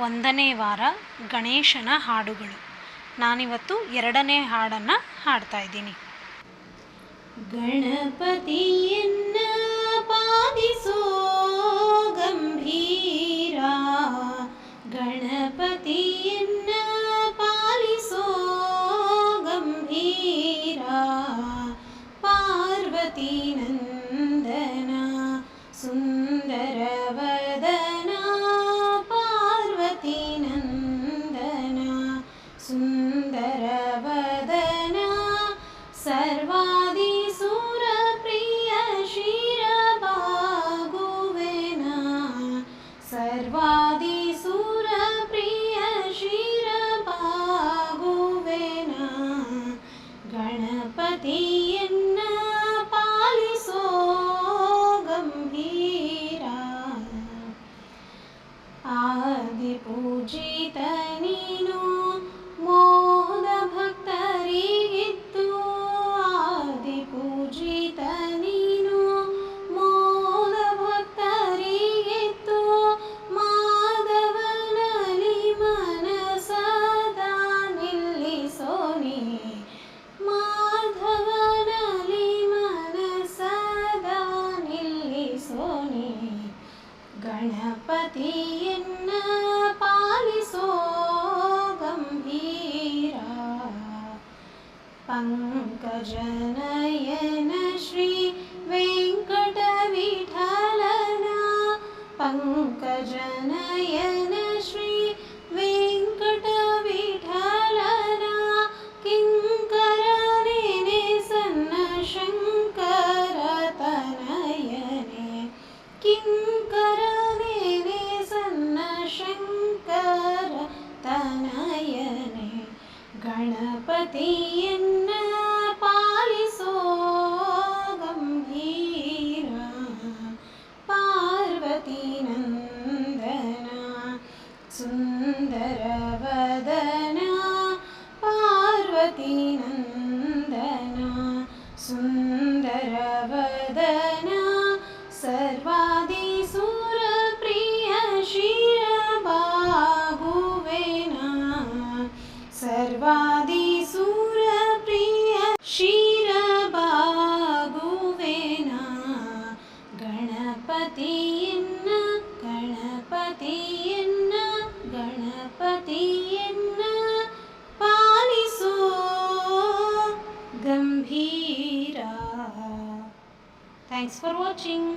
1ನೇ ವಾರ ಗಣೇಶನ ಹಾಡುಗಳು. ನಾನಿವತ್ತು 2ನೇ ಹಾಡನ್ನು ಹಾಡ್ತಾ ಇದ್ದೀನಿ. ಗಣಪತಿಯನ್ನ ಪಾಲಿಸೋ ಗಂಭೀರ, ಗಣಪತಿಯನ್ನ ಪಾಲಿಸೋ ಗಂಭೀರ, ಪಾರ್ವತಿ ನಂದನ ಸುಂದರ ವದನ, ಪಾರ್ವತಿ ನಂದನ ಸುಂದರ ವದನ, ಸರ್ವಾದಿ ಸುರ ಪ್ರಿಯ ಶಿರಬಾಗುವೆನ, ಸರ್ವಾದಿ ಸುರ ಪ್ರಿಯ ಶಿರಬಾಗುವೆನ, ಗಣಪತಿಯನ್ನ ಪಾಲಿಸೋ ಗಂಭೀರ. ಆದಿ ಪೂಜಿತ ನೀನು ಮೋದ ಭಕ್ತರಿಗಿತ್ತು, ಆದಿ ಪೂಜಿತ ನೀನು ಮೋದ ಭಕ್ತರಿಗಿತ್ತು, ಮಾಧವನಲ್ಲಿ ಮನಸದ ನಿಲ್ಲಿಸೋನಿ, ಮಾಧವನಲ್ಲಿ ಮನಸದ ನಿಲ್ಲಿಸೋನಿ, ಗಣಪತಿಯನ್ನ ಪಾಲಿಸೋ ಗಂಭೀರ. ಪಂಕಜನಯನ ಶ್ರೀ ವೆಂಕಟ ವಿಠಲನ, ಪಂಕಜನಯನ ಶ್ರೀ ವೆಂಕಟ ವಿಠಲನ, ಕಿಂಕರನೇನೆ ಸನ್ನ ಶಂಕರ ತನಯನೆ, ಕಿಂಕರನೇನೆ ಸನ್ನ ಶಂಕರ ತನಯನೆ, ಗಣಪತಿಯನ್ನ ಪಾಲಿಸೋ ಗಂಭೀರ. ಪಾರ್ವತಿ ನಂದನ ಸುಂದರ ವದನ, ಪಾರ್ವತಿ ನಂದನ ಸುಂದರ ವದನ, ಸರ್ವಾದಿ ಸುರ ಪ್ರಿಯ ಶಿರಬಾಗುವೆನ, ಸರ್ವಾದಿ ಸುರ ಪ್ರಿಯ ಶಿರಬಾಗುವೆನ, ಗಣಪತಿಯನ್ನ ಗಣಪತಿಯನ್ನ ಗಣಪತಿಯನ್ನ ಪಾಲಿಸೋ ಗಂಭೀರ. Thanks for watching.